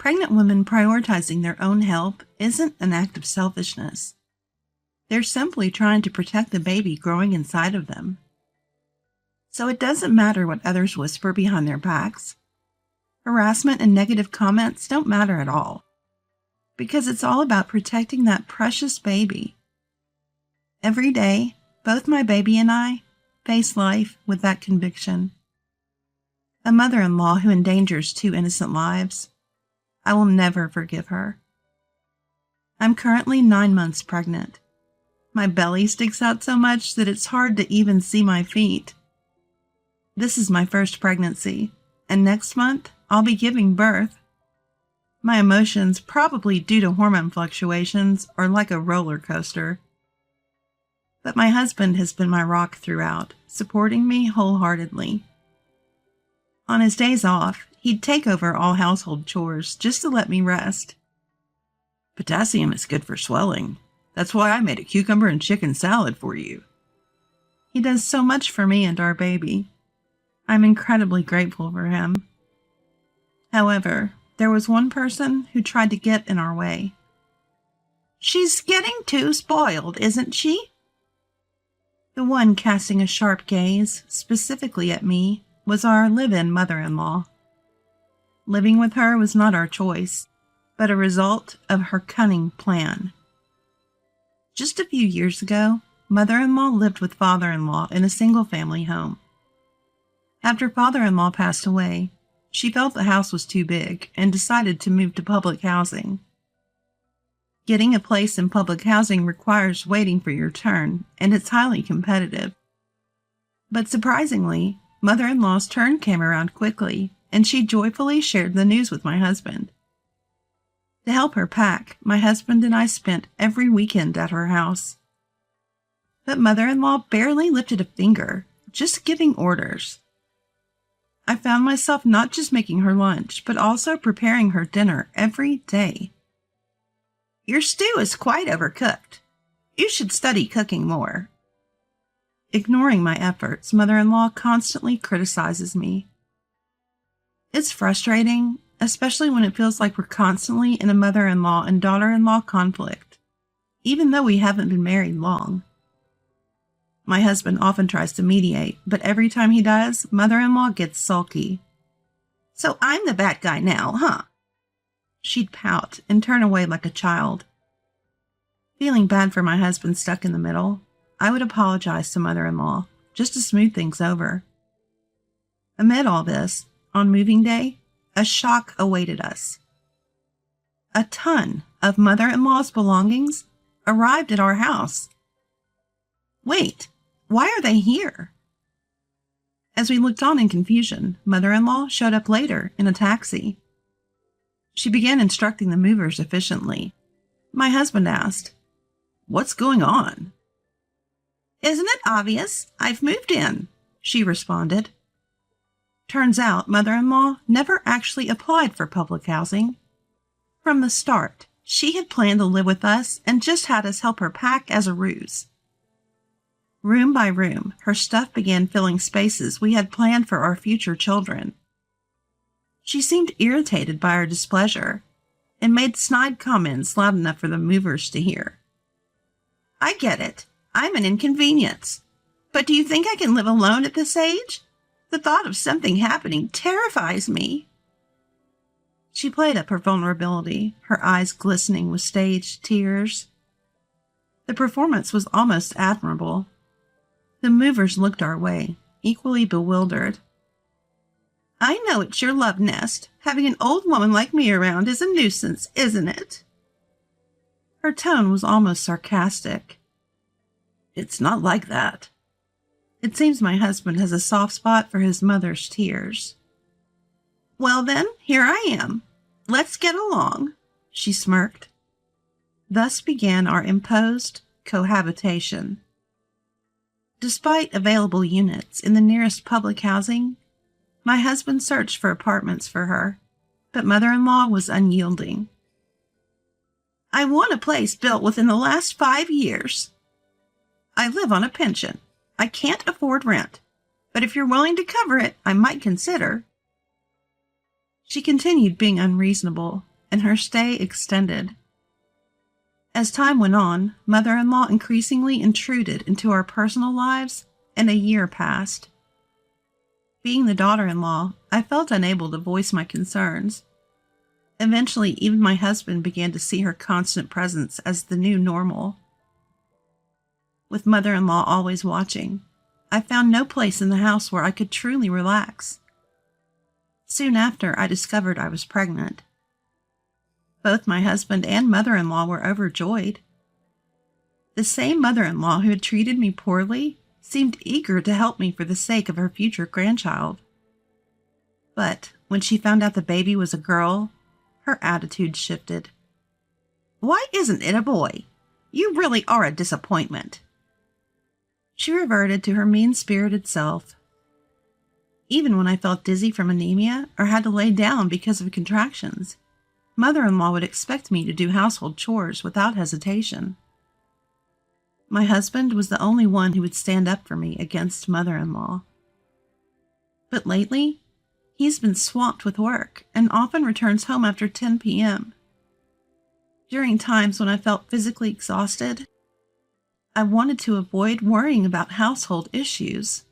Pregnant women prioritizing their own health isn't an act of selfishness. They're simply trying to protect the baby growing inside of them. So it doesn't matter what others whisper behind their backs. Harassment and negative comments don't matter at all, because it's all about protecting that precious baby. Every day, both my baby and I face life with that conviction. A mother-in-law who endangers two innocent lives, I will never forgive her. I'm currently 9 months pregnant. My belly sticks out so much that it's hard to even see my feet. This is my first pregnancy, and next month I'll be giving birth. My emotions, probably due to hormone fluctuations, are like a roller coaster. But my husband has been my rock throughout, supporting me wholeheartedly. On his days off, he'd take over all household chores just to let me rest. Potassium is good for swelling. That's why I made a cucumber and chicken salad for you. He does so much for me and our baby. I'm incredibly grateful for him. However, there was one person who tried to get in our way. She's getting too spoiled, isn't she? The one casting a sharp gaze, specifically at me, was our live-in mother-in-law. Living with her was not our choice, but a result of her cunning plan. Just a few years ago, mother-in-law lived with father-in-law in a single-family home. After father-in-law passed away, she felt the house was too big and decided to move to public housing. Getting a place in public housing requires waiting for your turn, and it's highly competitive. But surprisingly, mother-in-law's turn came around quickly, and she joyfully shared the news with my husband. To help her pack, my husband and I spent every weekend at her house. But mother-in-law barely lifted a finger, just giving orders. I found myself not just making her lunch, but also preparing her dinner every day. Your stew is quite overcooked. You should study cooking more. Ignoring my efforts, mother-in-law constantly criticizes me. It's frustrating, especially when it feels like we're constantly in a mother-in-law and daughter-in-law conflict, even though we haven't been married long. My husband often tries to mediate, but every time he does, mother-in-law gets sulky. So I'm the bad guy now, huh? She'd pout and turn away like a child. Feeling bad for my husband stuck in the middle, I would apologize to mother-in-law, just to smooth things over. Amid all this, on moving day, a shock awaited us. A ton of mother-in-law's belongings arrived at our house. Wait, why are they here? As we looked on in confusion, mother-in-law showed up later in a taxi. She began instructing the movers efficiently. My husband asked, "What's going on?" Isn't it obvious? I've moved in, she responded. Turns out mother-in-law never actually applied for public housing. From the start, she had planned to live with us and just had us help her pack as a ruse. Room by room, her stuff began filling spaces we had planned for our future children. She seemed irritated by our displeasure and made snide comments loud enough for the movers to hear. I get it. I'm an inconvenience. But do you think I can live alone at this age? The thought of something happening terrifies me. She played up her vulnerability, her eyes glistening with staged tears. The performance was almost admirable. The movers looked our way, equally bewildered. I know it's your love nest. Having an old woman like me around is a nuisance, isn't it? Her tone was almost sarcastic. It's not like that. It seems my husband has a soft spot for his mother's tears. Well then, here I am. Let's get along, she smirked. Thus began our imposed cohabitation. Despite available units in the nearest public housing, my husband searched for apartments for her, but mother-in-law was unyielding. I want a place built within the last 5 years. I live on a pension. I can't afford rent, but if you're willing to cover it, I might consider. She continued being unreasonable, and her stay extended. As time went on, mother-in-law increasingly intruded into our personal lives, and a year passed. Being the daughter-in-law, I felt unable to voice my concerns. Eventually, even my husband began to see her constant presence as the new normal. With mother-in-law always watching, I found no place in the house where I could truly relax. Soon after, I discovered I was pregnant. Both my husband and mother-in-law were overjoyed. The same mother-in-law who had treated me poorly seemed eager to help me for the sake of her future grandchild. But when she found out the baby was a girl, her attitude shifted. "Why isn't it a boy? You really are a disappointment." She reverted to her mean-spirited self. Even when I felt dizzy from anemia or had to lay down because of contractions, mother-in-law would expect me to do household chores without hesitation. My husband was the only one who would stand up for me against mother-in-law. But lately, he's been swamped with work and often returns home after 10 p.m. During times when I felt physically exhausted, I wanted to avoid worrying about household issues.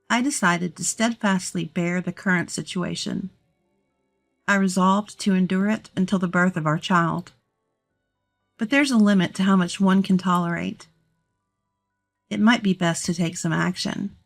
I decided to steadfastly bear the current situation. I resolved to endure it until the birth of our child. But there's a limit to how much one can tolerate. It might be best to take some action.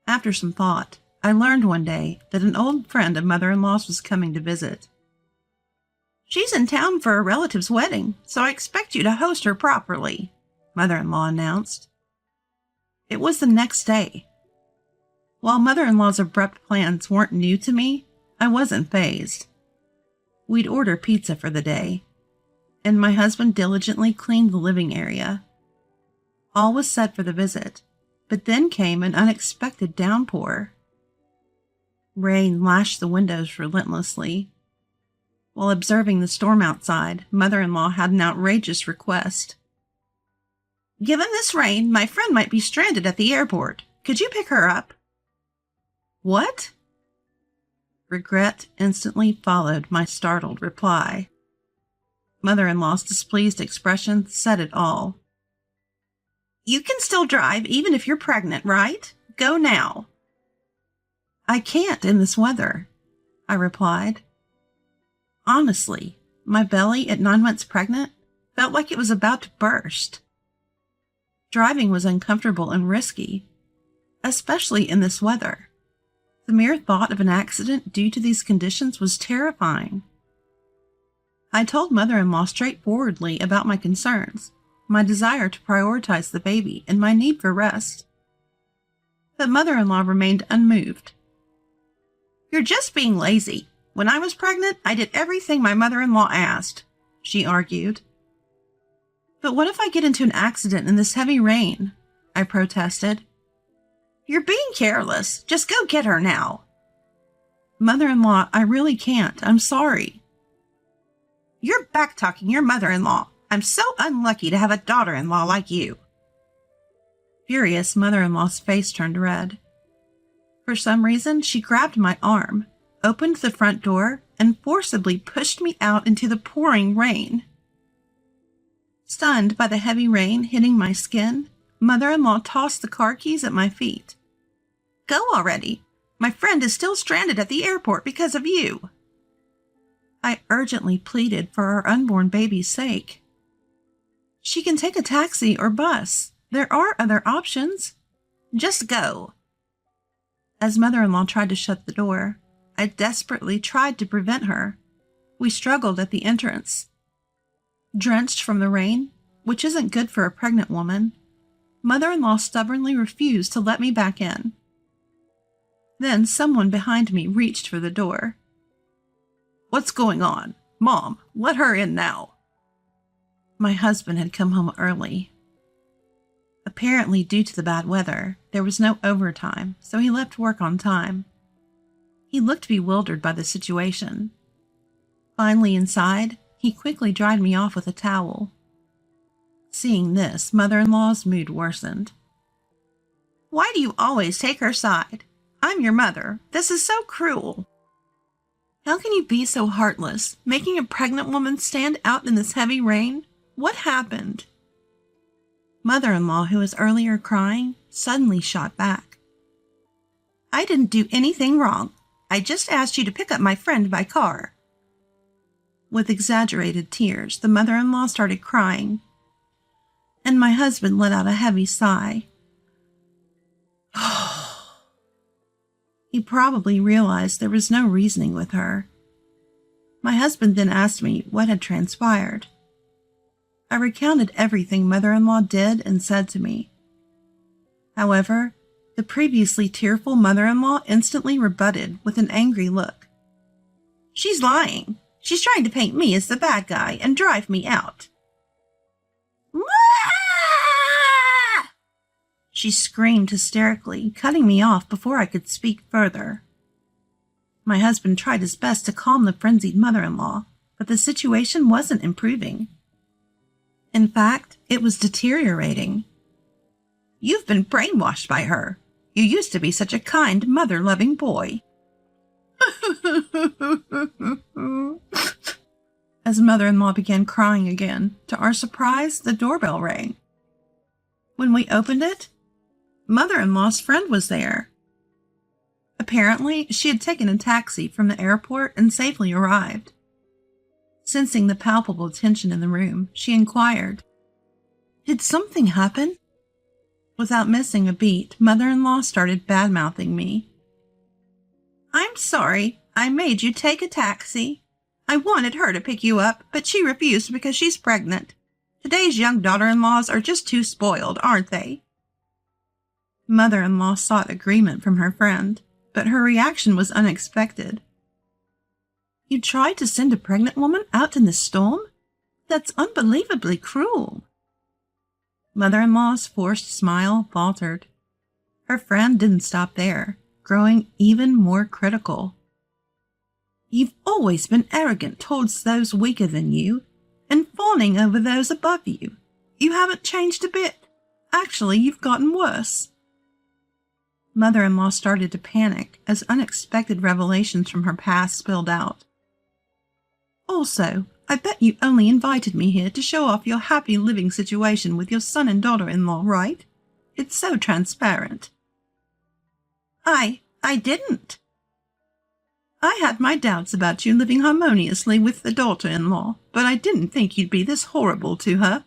After some thought, I learned one day that an old friend of mother-in-law's was coming to visit. "She's in town for a relative's wedding, so I expect you to host her properly," mother-in-law announced. It was the next day. While mother-in-law's abrupt plans weren't new to me, I wasn't fazed. We'd order pizza for the day, and my husband diligently cleaned the living area. All was set for the visit, but then came an unexpected downpour. Rain lashed the windows relentlessly. While observing the storm outside, mother-in-law had an outrageous request. "Given this rain, my friend might be stranded at the airport. Could you pick her up?" "What?" Regret instantly followed my startled reply. Mother-in-law's displeased expression said it all. "You can still drive even if you're pregnant, right? Go now." "I can't in this weather," I replied. Honestly, my belly at 9 months pregnant felt like it was about to burst. Driving was uncomfortable and risky, especially in this weather. The mere thought of an accident due to these conditions was terrifying. I told mother-in-law straightforwardly about my concerns, my desire to prioritize the baby, and my need for rest. But mother-in-law remained unmoved. "You're just being lazy. When I was pregnant, I did everything my mother-in-law asked," she argued. "But what if I get into an accident in this heavy rain?" I protested. "You're being careless. Just go get her now." "Mother-in-law, I really can't. I'm sorry." "You're back-talking your mother-in-law. I'm so unlucky to have a daughter-in-law like you." Furious, mother-in-law's face turned red. For some reason, she grabbed my arm, opened the front door, and forcibly pushed me out into the pouring rain. Stunned by the heavy rain hitting my skin, mother-in-law tossed the car keys at my feet. "Go already. My friend is still stranded at the airport because of you." I urgently pleaded for our unborn baby's sake. "She can take a taxi or bus. There are other options. Just go." As mother-in-law tried to shut the door, I desperately tried to prevent her. We struggled at the entrance. Drenched from the rain, which isn't good for a pregnant woman, mother-in-law stubbornly refused to let me back in. Then someone behind me reached for the door. "What's going on? Mom, let her in now." My husband had come home early. Apparently, due to the bad weather, there was no overtime, so he left work on time. He looked bewildered by the situation. Finally inside, he quickly dried me off with a towel. Seeing this, mother-in-law's mood worsened. "Why do you always take her side? I'm your mother. This is so cruel." How can you be so heartless, making a pregnant woman stand out in this heavy rain? What happened? Mother-in-law, who was earlier crying, suddenly shot back. I didn't do anything wrong. I just asked you to pick up my friend by car. With exaggerated tears, the mother-in-law started crying, and my husband let out a heavy sigh. He probably realized there was no reasoning with her. My husband then asked me what had transpired. I recounted everything mother-in-law did and said to me. However, the previously tearful mother-in-law instantly rebutted with an angry look. She's lying. She's trying to paint me as the bad guy and drive me out. She screamed hysterically, cutting me off before I could speak further. My husband tried his best to calm the frenzied mother-in-law, but the situation wasn't improving. In fact, it was deteriorating. You've been brainwashed by her. You used to be such a kind, mother-loving boy. As mother-in-law began crying again, to our surprise, the doorbell rang. When we opened it, mother-in-law's friend was there. Apparently, she had taken a taxi from the airport and safely arrived. Sensing the palpable tension in the room, she inquired, Did something happen? Without missing a beat, mother-in-law started bad-mouthing me. I'm sorry, I made you take a taxi. I wanted her to pick you up, but she refused because she's pregnant. Today's young daughter-in-laws are just too spoiled, aren't they? Mother-in-law sought agreement from her friend, but her reaction was unexpected. You tried to send a pregnant woman out in the storm? That's unbelievably cruel. Mother-in-law's forced smile faltered. Her friend didn't stop there, growing even more critical. You've always been arrogant towards those weaker than you, and fawning over those above you. You haven't changed a bit. Actually, you've gotten worse. Mother-in-law started to panic as unexpected revelations from her past spilled out. Also, I bet you only invited me here to show off your happy living situation with your son and daughter-in-law, right? It's so transparent. I didn't. I had my doubts about you living harmoniously with the daughter-in-law, but I didn't think you'd be this horrible to her.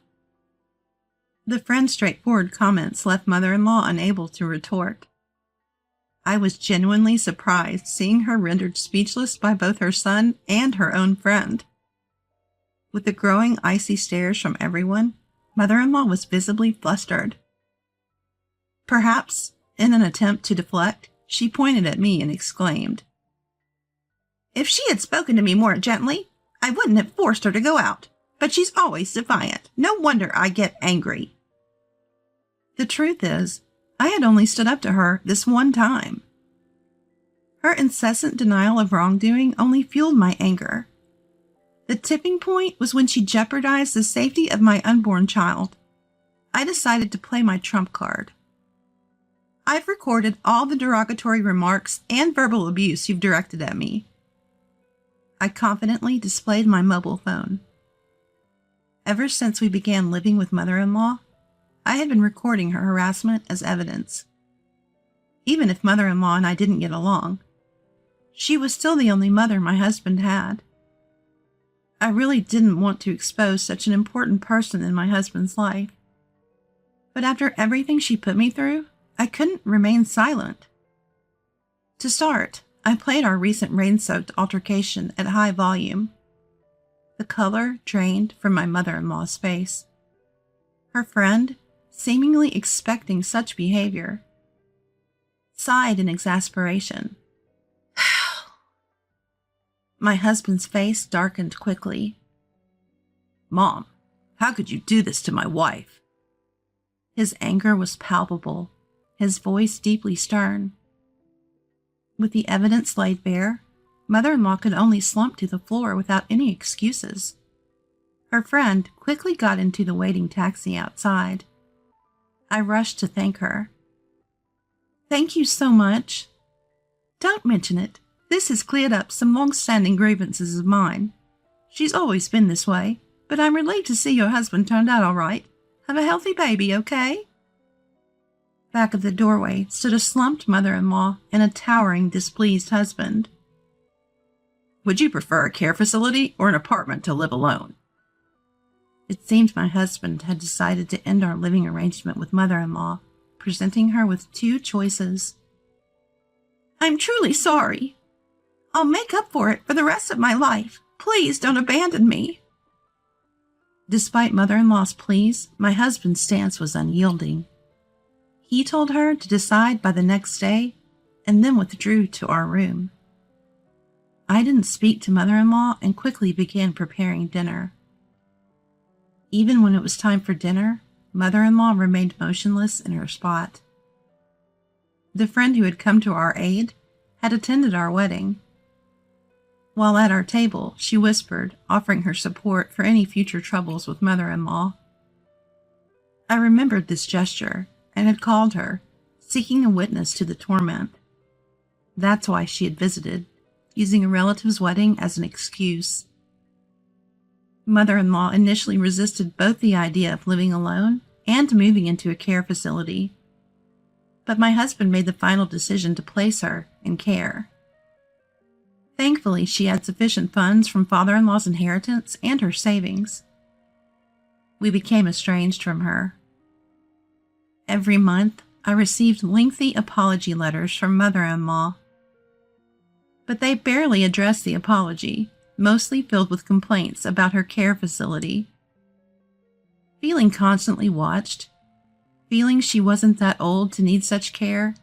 The friend's straightforward comments left mother-in-law unable to retort. I was genuinely surprised seeing her rendered speechless by both her son and her own friend. With the growing icy stares from everyone, mother-in-law was visibly flustered. Perhaps, in an attempt to deflect, she pointed at me and exclaimed, If she had spoken to me more gently, I wouldn't have forced her to go out, but she's always defiant. No wonder I get angry. The truth is, I had only stood up to her this one time. Her incessant denial of wrongdoing only fueled my anger. The tipping point was when she jeopardized the safety of my unborn child. I decided to play my trump card. I've recorded all the derogatory remarks and verbal abuse you've directed at me. I confidently displayed my mobile phone. Ever since we began living with mother-in-law, I had been recording her harassment as evidence. Even if mother-in-law and I didn't get along, she was still the only mother my husband had. I really didn't want to expose such an important person in my husband's life. But after everything she put me through, I couldn't remain silent. To start, I played our recent rain-soaked altercation at high volume. The color drained from my mother-in-law's face. Her friend, seemingly expecting such behavior, sighed in exasperation. My husband's face darkened quickly. Mom, how could you do this to my wife? His anger was palpable, his voice deeply stern. With the evidence laid bare, mother-in-law could only slump to the floor without any excuses. Her friend quickly got into the waiting taxi outside. I rushed to thank her. Thank you so much. Don't mention it. This has cleared up some long-standing grievances of mine. She's always been this way, but I'm relieved to see your husband turned out all right. Have a healthy baby, okay?" Back of the doorway stood a slumped mother-in-law and a towering, displeased husband. Would you prefer a care facility or an apartment to live alone? It seemed my husband had decided to end our living arrangement with mother-in-law, presenting her with two choices. "I'm truly sorry. I'll make up for it for the rest of my life. Please don't abandon me." Despite mother-in-law's pleas, my husband's stance was unyielding. He told her to decide by the next day and then withdrew to our room. I didn't speak to mother-in-law and quickly began preparing dinner. Even when it was time for dinner, mother-in-law remained motionless in her spot. The friend who had come to our aid had attended our wedding. While at our table, she whispered, offering her support for any future troubles with mother-in-law. I remembered this gesture and had called her, seeking a witness to the torment. That's why she had visited, using a relative's wedding as an excuse. Mother-in-law initially resisted both the idea of living alone and moving into a care facility, but my husband made the final decision to place her in care. Thankfully, she had sufficient funds from father-in-law's inheritance and her savings. We became estranged from her. Every month, I received lengthy apology letters from mother-in-law, but they barely addressed the apology, mostly filled with complaints about her care facility. Feeling constantly watched, feeling she wasn't that old to need such care,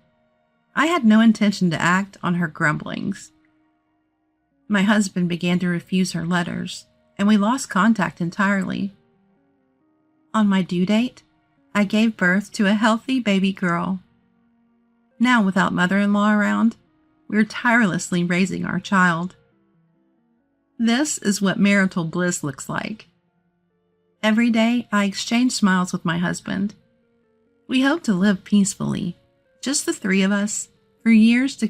I had no intention to act on her grumblings. My husband began to refuse her letters, and we lost contact entirely. On my due date, I gave birth to a healthy baby girl. Now, without mother-in-law around, we're tirelessly raising our child. This is what marital bliss looks like. Every day, I exchange smiles with my husband. We hope to live peacefully, just the three of us, for years to